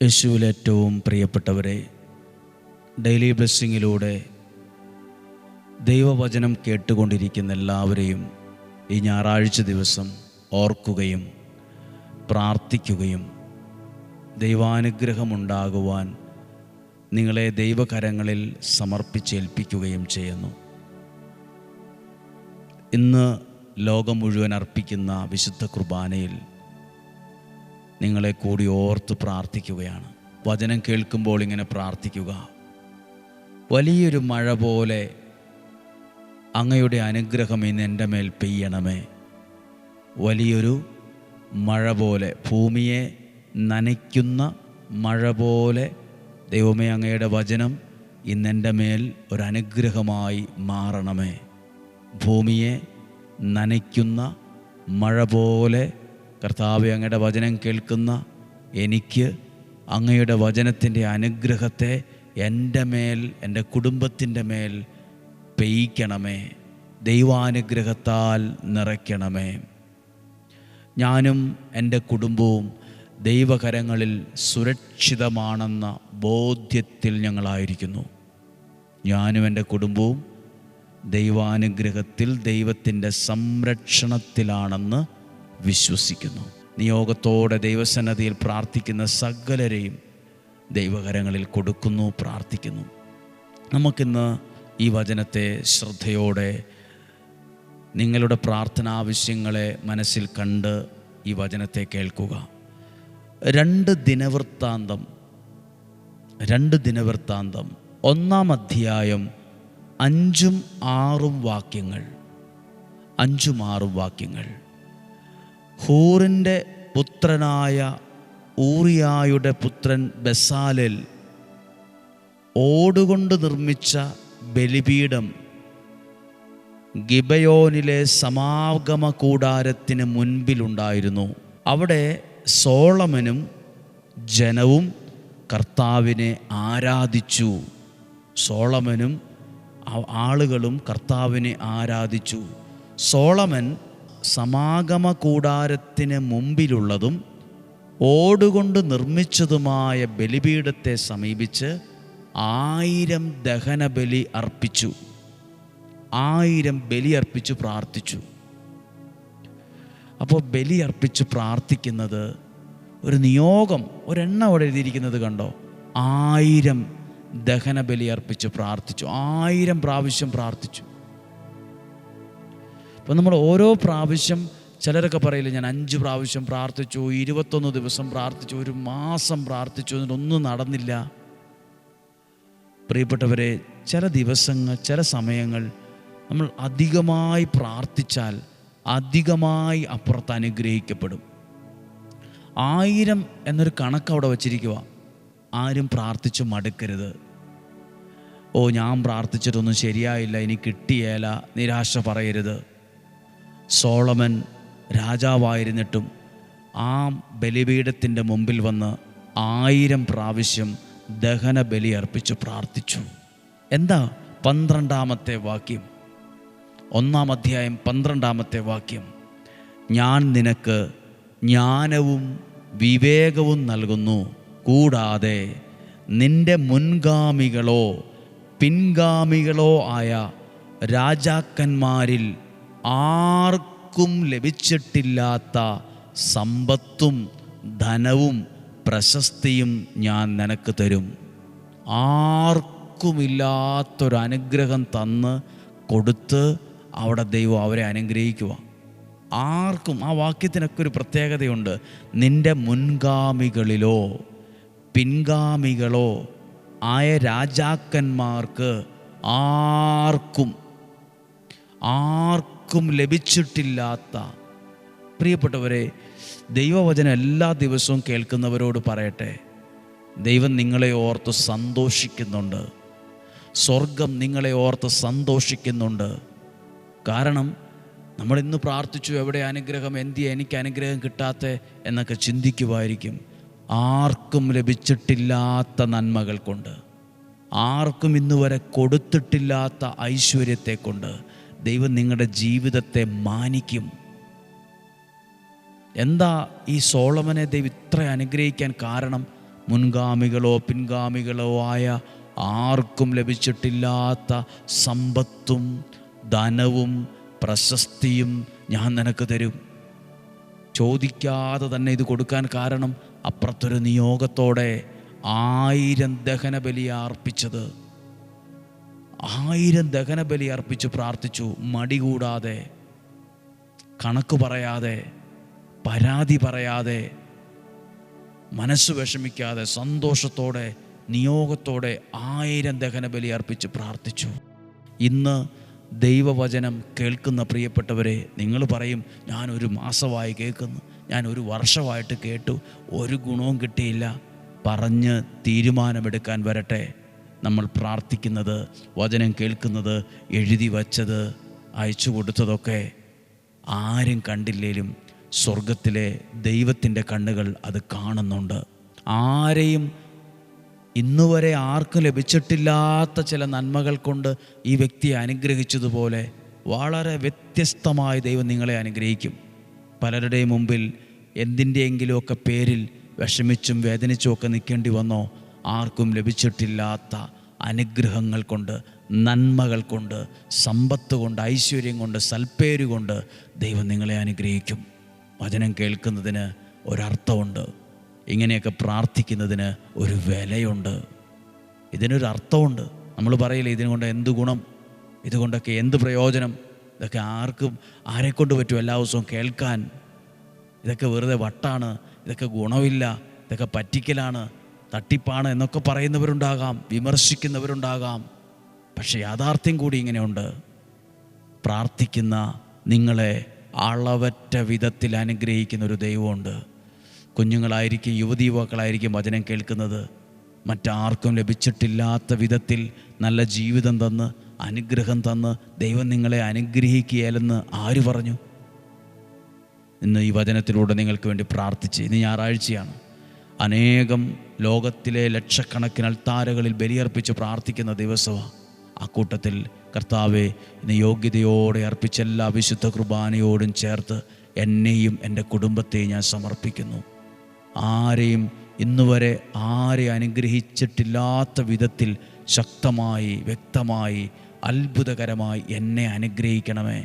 യേശുവിൽ ഏറ്റവും പ്രിയപ്പെട്ടവരെ, ഡെയിലി ബ്ലെസ്സിങ്ങിലൂടെ ദൈവവചനം കേട്ടുകൊണ്ടിരിക്കുന്ന എല്ലാവരെയും ഈ ഞായറാഴ്ച ദിവസം ഓർക്കുകയും പ്രാർത്ഥിക്കുകയും ദൈവാനുഗ്രഹമുണ്ടാകുവാൻ നിങ്ങളെ ദൈവകരങ്ങളിൽ സമർപ്പിച്ചേൽപ്പിക്കുകയും ചെയ്യുന്നു. ഇന്ന് ലോകം മുഴുവൻ അർപ്പിക്കുന്ന വിശുദ്ധ കുർബാനയിൽ നിങ്ങളെ കൂടി ഓർത്ത് പ്രാർത്ഥിക്കുകയാണ്. വചനം കേൾക്കുമ്പോൾ ഇങ്ങനെ പ്രാർത്ഥിക്കുക: വലിയൊരു മഴ പോലെ അങ്ങയുടെ അനുഗ്രഹം ഇന്ന് എൻ്റെ മേൽ പെയ്യണമേ. വലിയൊരു മഴ പോലെ, ഭൂമിയെ നനയ്ക്കുന്ന മഴ പോലെ ദൈവമേ, അങ്ങയുടെ വചനം ഇന്നെൻ്റെ മേൽ ഒരനുഗ്രഹമായി മാറണമേ. ഭൂമിയെ നനയ്ക്കുന്ന മഴ പോലെ കർത്താവേ, അങ്ങയുടെ വചനം കേൾക്കുന്ന എനിക്ക് അങ്ങയുടെ വചനത്തിൻ്റെ അനുഗ്രഹത്തെ എൻ്റെ മേൽ, എൻ്റെ കുടുംബത്തിൻ്റെ മേൽ പെയ്യിക്കണമേ. ദൈവാനുഗ്രഹത്താൽ നിറയ്ക്കണമേ. ഞാനും എൻ്റെ കുടുംബവും ദൈവകരങ്ങളിൽ സുരക്ഷിതമാണെന്ന ബോധ്യത്തിൽ ഞങ്ങളായിരിക്കുന്നു. ഞാനും എൻ്റെ കുടുംബവും ദൈവാനുഗ്രഹത്തിൽ, ദൈവത്തിൻ്റെ സംരക്ഷണത്തിലാണെന്ന് വിശ്വസിക്കുന്നു. നിയോഗത്തോടെ ദൈവസന്നിധിയിൽ പ്രാർത്ഥിക്കുന്ന സകലരെയും ദൈവകരങ്ങളിൽ കൊടുക്കുന്നു, പ്രാർത്ഥിക്കുന്നു. നമുക്കിന്ന് ഈ വചനത്തെ ശ്രദ്ധയോടെ നിങ്ങളുടെ പ്രാർത്ഥനാവശ്യങ്ങളെ മനസ്സിൽ കണ്ട് ഈ വചനത്തെ കേൾക്കുക. രണ്ട് ദിനവൃത്താന്തം 1-ാം അധ്യായം 5-6 വാക്യങ്ങൾ. 5-6 വാക്യങ്ങൾ. ഹൂറിൻ്റെ പുത്രനായ ഊറിയായുടെ പുത്രൻ ബെസാലേൽ ഓടുകൊണ്ട് നിർമ്മിച്ച ബലിപീഠം ഗിബയോനിലെ സമാഗമ കൂടാരത്തിന് മുൻപിലുണ്ടായിരുന്നു. അവിടെ സോളമനും ജനവും കർത്താവിനെ ആരാധിച്ചു. സോളമനും ആളുകളും കർത്താവിനെ ആരാധിച്ചു. സോളമൻ സമാഗമ കൂടാരത്തിന് മുമ്പിലുള്ളതും ഓടുകൊണ്ട് നിർമ്മിച്ചതുമായ ബലിപീഠത്തെ സമീപിച്ച് 1000 ദഹനബലി അർപ്പിച്ചു. 1000 ബലി അർപ്പിച്ചു പ്രാർത്ഥിച്ചു. അപ്പോൾ ബലി അർപ്പിച്ച് പ്രാർത്ഥിക്കുന്നത് ഒരു നിയോഗം, ഒരെണ്ണം അവിടെ എഴുതിയിരിക്കുന്നത് കണ്ടോ? 1000 ദഹനബലി അർപ്പിച്ച് പ്രാർത്ഥിച്ചു. 1000 പ്രാവശ്യം പ്രാർത്ഥിച്ചു. അപ്പോൾ നമ്മൾ ഓരോ പ്രാവശ്യം, ചിലരൊക്കെ പറയില്ല, ഞാൻ 5 പ്രാവശ്യം പ്രാർത്ഥിച്ചു, 21 ദിവസം പ്രാർത്ഥിച്ചു, 1 മാസം പ്രാർത്ഥിച്ചു, എന്നിട്ടൊന്നും നടന്നില്ല. പ്രിയപ്പെട്ടവരെ, ചില ദിവസങ്ങൾ, ചില സമയങ്ങൾ നമ്മൾ അധികമായി പ്രാർത്ഥിച്ചാൽ അധികമായി അപ്പുറത്ത് അനുഗ്രഹിക്കപ്പെടും. 1000 എന്നൊരു കണക്ക് അവിടെ വച്ചിരിക്കുക. ആരും പ്രാർത്ഥിച്ചു മടുക്കരുത്. ഞാൻ പ്രാർത്ഥിച്ചിട്ടൊന്നും ശരിയായില്ല, ഇനി കിട്ടിയേല, നിരാശ പറയരുത്. സോളമൻ രാജാവായിരുന്നിട്ടും ആ ബലിപീഠത്തിൻ്റെ മുമ്പിൽ വന്ന് 1000 പ്രാവശ്യം ദഹന ബലി അർപ്പിച്ച് പ്രാർത്ഥിച്ചു. എന്താ 12-ാമത്തെ വാക്യം? 1-ാം അധ്യായം 12-ാമത്തെ വാക്യം: ഞാൻ നിനക്ക് ജ്ഞാനവും വിവേകവും നൽകുന്നു, കൂടാതെ നിന്റെ മുൻഗാമികളോ പിൻഗാമികളോ ആയ രാജാക്കന്മാരിൽ ആർക്കും ലഭിച്ചിട്ടില്ലാത്ത സമ്പത്തും ധനവും പ്രശസ്തിയും ഞാൻ നിനക്ക് തരും. ആർക്കുമില്ലാത്തൊരനുഗ്രഹം തന്ന് കൊടുത്ത് അവിടെ ദൈവം അവരെ അനുഗ്രഹിക്കുക. ആർക്കും. ആ വാക്യത്തിനൊക്കെ ഒരു പ്രത്യേകതയുണ്ട്. നിന്റെ മുൻഗാമികളിലോ പിൻഗാമികളോ ആയ രാജാക്കന്മാർക്ക് ആർക്കും ലഭിച്ചിട്ടില്ലാത്ത. പ്രിയപ്പെട്ടവരെ, ദൈവവചനം എല്ലാ ദിവസവും കേൾക്കുന്നവരോട് പറയട്ടെ, ദൈവം നിങ്ങളെ ഓർത്ത് സന്തോഷിക്കുന്നുണ്ട്. സ്വർഗം നിങ്ങളെ ഓർത്ത് സന്തോഷിക്കുന്നുണ്ട്. കാരണം നമ്മളിന്ന് പ്രാർത്ഥിച്ചു, എവിടെ അനുഗ്രഹം, എന്തിയാ എനിക്ക് അനുഗ്രഹം കിട്ടാത്ത എന്നൊക്കെ ചിന്തിക്കുമായിരിക്കും. ആർക്കും ലഭിച്ചിട്ടില്ലാത്ത നന്മകൾ കൊണ്ട്, ആർക്കും ഇന്നുവരെ കൊടുത്തിട്ടില്ലാത്ത ഐശ്വര്യത്തെ കൊണ്ട് ദൈവം നിങ്ങളുടെ ജീവിതത്തെ മാനിക്കും. എന്താ ഈ സോളമനെ ദൈവം ഇത്ര അനുഗ്രഹിക്കാൻ കാരണം? മുൻഗാമികളോ പിൻഗാമികളോ ആയ ആർക്കും ലഭിച്ചിട്ടില്ലാത്ത സമ്പത്തും ധനവും പ്രശസ്തിയും ഞാൻ നിനക്ക് തരും. ചോദിക്കാതെ തന്നെ ഇത് കൊടുക്കാൻ കാരണം അപ്പുറത്തൊരു നിയോഗത്തോടെ 1000 ദഹനബലി അർപ്പിച്ചത്. 1000 ദഹനബലി അർപ്പിച്ച് പ്രാർത്ഥിച്ചു. മടി കൂടാതെ, കണക്ക് പറയാതെ, പരാതി പറയാതെ, മനസ്സ് വിഷമിക്കാതെ, സന്തോഷത്തോടെ, നിയോഗത്തോടെ 1000 ദഹനബലി അർപ്പിച്ച് പ്രാർത്ഥിച്ചു. ഇന്ന് ദൈവവചനം കേൾക്കുന്ന പ്രിയപ്പെട്ടവരെ, നിങ്ങൾ പറയും, ഞാൻ 1 മാസമായി കേൾക്കുന്നു, ഞാൻ 1 വർഷമായിട്ട് കേട്ടു, ഒരു ഗുണവും കിട്ടിയില്ല. പറഞ്ഞ് തീരുമാനമെടുക്കാൻ വരട്ടെ. നമ്മൾ പ്രാർത്ഥിക്കുന്നത്, വചനം കേൾക്കുന്നത്, എഴുതി വച്ചത്, അയച്ചു കൊടുത്തതൊക്കെ ആരും കണ്ടില്ലേലും സ്വർഗത്തിലെ ദൈവത്തിൻ്റെ കണ്ണുകൾ അത് കാണുന്നുണ്ട്. ആരെയും ഇന്നുവരെ ആർക്കും ലഭിച്ചിട്ടില്ലാത്ത ചില നന്മകൾ കൊണ്ട് ഈ വ്യക്തിയെ അനുഗ്രഹിച്ചതുപോലെ വളരെ വ്യത്യസ്തമായി ദൈവം നിങ്ങളെ അനുഗ്രഹിക്കും. പലരുടെയും മുമ്പിൽ എന്തിൻ്റെയെങ്കിലുമൊക്കെ പേരിൽ വിഷമിച്ചും വേദനിച്ചുമൊക്കെ നിൽക്കേണ്ടി വന്നോ? ആർക്കും ലഭിച്ചിട്ടില്ലാത്ത അനുഗ്രഹങ്ങൾ കൊണ്ട്, നന്മകൾ കൊണ്ട്, സമ്പത്ത് കൊണ്ട്, ഐശ്വര്യം കൊണ്ട്, സൽപ്പേര് കൊണ്ട് ദൈവം നിങ്ങളെ അനുഗ്രഹിക്കും. വചനം കേൾക്കുന്നതിന് ഒരർത്ഥമുണ്ട്. ഇങ്ങനെയൊക്കെ പ്രാർത്ഥിക്കുന്നതിന് ഒരു വിലയുണ്ട്. ഇതിനൊരു അർത്ഥമുണ്ട്. നമ്മൾ പറയില്ലേ, ഇതിനുകൊണ്ട് എന്ത് ഗുണം, ഇതുകൊണ്ടൊക്കെ എന്ത് പ്രയോജനം, ഇതൊക്കെ ആരെക്കൊണ്ട് പറ്റും എല്ലാ ദിവസവും കേൾക്കാൻ? ഇതൊക്കെ വെറുതെ വട്ടാണ്, ഇതൊക്കെ ഗുണമില്ല, ഇതൊക്കെ പറ്റിക്കലാണ്, തട്ടിപ്പാണ് എന്നൊക്കെ പറയുന്നവരുണ്ടാകാം, വിമർശിക്കുന്നവരുണ്ടാകാം. പക്ഷേ യാഥാർത്ഥ്യം കൂടി ഇങ്ങനെയുണ്ട്. പ്രാർത്ഥിക്കുന്ന നിങ്ങളെ അളവറ്റ വിധത്തിൽ അനുഗ്രഹിക്കുന്ന ഒരു ദൈവമുണ്ട്. കുഞ്ഞുങ്ങളായിരിക്കും, യുവതീവാക്കളായിരിക്കും വചനം കേൾക്കുന്നത്. മറ്റാർക്കും ലഭിച്ചിട്ടില്ലാത്ത വിധത്തിൽ നല്ല ജീവിതം തന്ന്, അനുഗ്രഹം തന്ന് ദൈവം നിങ്ങളെ അനുഗ്രഹിക്കുകയല്ലെന്ന് ആര് പറഞ്ഞു? ഇന്ന് ഈ വചനത്തിലൂടെ നിങ്ങൾക്ക് വേണ്ടി പ്രാർത്ഥിച്ച്, ഇന്ന് ഞായറാഴ്ചയാണ്, അനേകം ലോകത്തിലെ ലക്ഷക്കണക്കിന് അൾത്താരകളിൽ ബലിയർപ്പിച്ച് പ്രാർത്ഥിക്കുന്ന ദിവസമാണ്. ആ കൂട്ടത്തിൽ കർത്താവെ, ഇന്ന് യോഗ്യതയോടെ അർപ്പിച്ച എല്ലാ വിശുദ്ധ കുർബാനയോടും ചേർത്ത് എന്നെയും എൻ്റെ കുടുംബത്തെയും ഞാൻ സമർപ്പിക്കുന്നു. ആരെയും ഇന്നുവരെ അനുഗ്രഹിച്ചിട്ടില്ലാത്ത വിധത്തിൽ ശക്തമായി, വ്യക്തമായി, അത്ഭുതകരമായി എന്നെ അനുഗ്രഹിക്കണമേ,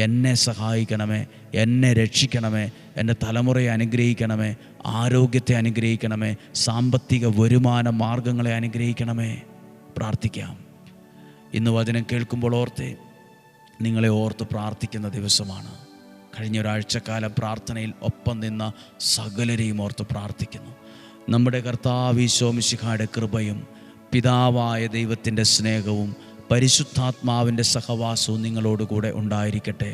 എന്നെ സഹായിക്കണമേ, എന്നെ രക്ഷിക്കണമേ, എൻ്റെ തലമുറയെ അനുഗ്രഹിക്കണമേ, ആരോഗ്യത്തെ അനുഗ്രഹിക്കണമേ, സാമ്പത്തിക വരുമാന മാർഗങ്ങളെ അനുഗ്രഹിക്കണമേ. പ്രാർത്ഥിക്കാം. ഇന്ന് വചനം കേൾക്കുമ്പോൾ നിങ്ങളെ ഓർത്ത് പ്രാർത്ഥിക്കുന്ന ദിവസമാണ്. കഴിഞ്ഞ ഒരാഴ്ചക്കാലം പ്രാർത്ഥനയിൽ ഒപ്പം നിന്ന സകലരെയും ഓർത്ത് പ്രാർത്ഥിക്കുന്നു. നമ്മുടെ കർത്താവ് ഈശോ മിശിഹായുടെ കൃപയും പിതാവായ ദൈവത്തിൻ്റെ സ്നേഹവും പരിശുദ്ധാത്മാവിൻ്റെ സഹവാസവും നിങ്ങളോടുകൂടെ ഉണ്ടായിരിക്കട്ടെ.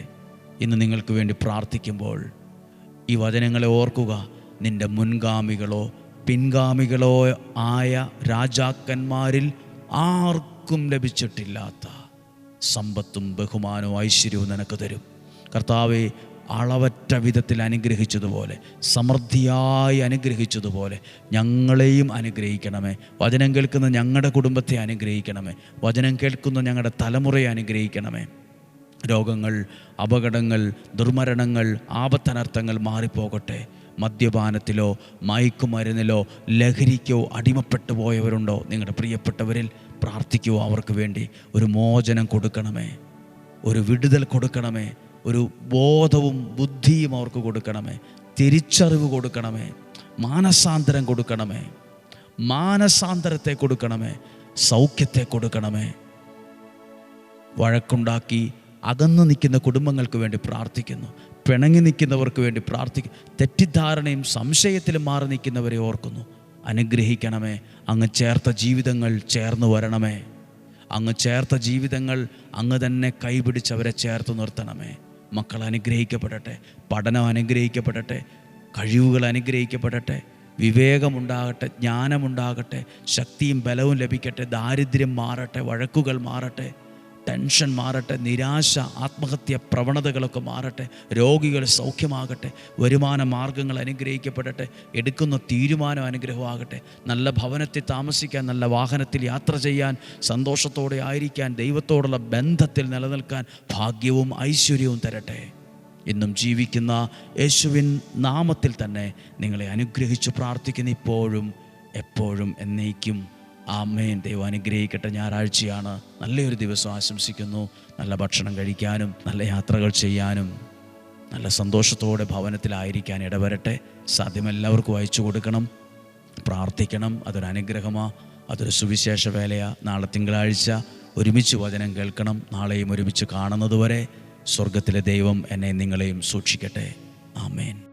ഇന്ന് നിങ്ങൾക്ക് വേണ്ടി പ്രാർത്ഥിക്കുമ്പോൾ ഈ വചനങ്ങളെ ഓർക്കുക. നിൻ്റെ മുൻഗാമികളോ പിൻഗാമികളോ ആയ രാജാക്കന്മാരിൽ ആർക്കും ലഭിച്ചിട്ടില്ലാത്ത സമ്പത്തും ബഹുമാനവും ഐശ്വര്യവും നിനക്ക് തരും. കർത്താവെ, അളവറ്റ വിധത്തിൽ അനുഗ്രഹിച്ചതുപോലെ, സമൃദ്ധിയായി അനുഗ്രഹിച്ചതുപോലെ ഞങ്ങളെയും അനുഗ്രഹിക്കണമേ. വചനം കേൾക്കുന്ന ഞങ്ങളുടെ കുടുംബത്തെ അനുഗ്രഹിക്കണമേ. വചനം കേൾക്കുന്ന ഞങ്ങളുടെ തലമുറയെ അനുഗ്രഹിക്കണമേ. രോഗങ്ങൾ, അപകടങ്ങൾ, ദുർമരണങ്ങൾ, ആപത്തനർത്ഥങ്ങൾ മാറിപ്പോകട്ടെ. മദ്യപാനത്തിലോ മയക്കുമരുന്നിലോ ലഹരിക്കോ അടിമപ്പെട്ടു പോയവരുണ്ടോ? നിങ്ങളുടെ പ്രിയപ്പെട്ടവരിൽ പ്രാർത്ഥിക്കുവോ? അവർക്ക് വേണ്ടി ഒരു മോചനം കൊടുക്കണമേ, ഒരു വിടുതൽ കൊടുക്കണമേ, ഒരു ബോധവും ബുദ്ധിയും അവർക്ക് കൊടുക്കണമേ, തിരിച്ചറിവ് കൊടുക്കണമേ, മാനസാന്തരം കൊടുക്കണമേ, മാനസാന്തരത്തെ കൊടുക്കണമേ, സൗഖ്യത്തെ കൊടുക്കണമേ. വഴക്കുണ്ടാക്കി അകന്നു നിൽക്കുന്ന കുടുംബങ്ങൾക്ക് വേണ്ടി പ്രാർത്ഥിക്കുന്നു. പിണങ്ങി നിൽക്കുന്നവർക്ക് വേണ്ടി പ്രാർത്ഥിക്കുന്നു. തെറ്റിദ്ധാരണയും സംശയത്തിലും മാറി നിൽക്കുന്നവരെ ഓർക്കുന്നു. അനുഗ്രഹിക്കണമേ. അങ്ങ് ചേർത്ത ജീവിതങ്ങൾ ചേർന്ന് വരണമേ. അങ്ങ് ചേർത്ത ജീവിതങ്ങൾ അങ്ങ് തന്നെ കൈപിടിച്ചവരെ ചേർത്ത് നിർത്തണമേ. മക്കൾ അനുഗ്രഹിക്കപ്പെടട്ടെ, പഠനം അനുഗ്രഹിക്കപ്പെടട്ടെ, കഴിവുകൾ അനുഗ്രഹിക്കപ്പെടട്ടെ, വിവേകമുണ്ടാകട്ടെ, ജ്ഞാനമുണ്ടാകട്ടെ, ശക്തിയും ബലവും ലഭിക്കട്ടെ, ദാരിദ്ര്യം മാറട്ടെ, വഴക്കുകൾ മാറട്ടെ, ടെൻഷൻ മാറട്ടെ, നിരാശ, ആത്മഹത്യ പ്രവണതകളൊക്കെ മാറട്ടെ, രോഗികൾ സൗഖ്യമാകട്ടെ, വരുമാന മാർഗങ്ങൾ അനുഗ്രഹിക്കപ്പെടട്ടെ, എടുക്കുന്ന തീരുമാനം അനുഗ്രഹമാകട്ടെ, നല്ല ഭവനത്തിൽ താമസിക്കാൻ, നല്ല വാഹനത്തിൽ യാത്ര ചെയ്യാൻ, സന്തോഷത്തോടെ ആയിരിക്കാൻ, ദൈവത്തോടുള്ള ബന്ധത്തിൽ നിലനിൽക്കാൻ ഭാഗ്യവും ഐശ്വര്യവും തരട്ടെ. ഇന്നും ജീവിക്കുന്ന യേശുവിൻ നാമത്തിൽ തന്നെ നിങ്ങളെ അനുഗ്രഹിച്ച് പ്രാർത്ഥിക്കുന്ന ഇപ്പോഴും എപ്പോഴും എന്നേക്കും. ആമേൻ. ദൈവം അനുഗ്രഹിക്കട്ടെ. ഞായറാഴ്ചയാണ്. നല്ലൊരു ദിവസം ആശംസിക്കുന്നു. നല്ല ഭക്ഷണം കഴിക്കാനും നല്ല യാത്രകൾ ചെയ്യാനും നല്ല സന്തോഷത്തോടെ ഭവനത്തിലായിരിക്കാൻ ഇടവരട്ടെ. സാധ്യമെല്ലാവർക്കും അയച്ചു കൊടുക്കണം, പ്രാർത്ഥിക്കണം. അതൊരു അനുഗ്രഹമാണ്, അതൊരു സുവിശേഷ വേലയാണ്. നാളെ തിങ്കളാഴ്ച ഒരുമിച്ച് വചനം കേൾക്കണം. നാളെയും ഒരുമിച്ച് കാണുന്നതുവരെ സ്വർഗത്തിലെ ദൈവം എന്നെ നിങ്ങളെയും സൂക്ഷിക്കട്ടെ. ആമേൻ.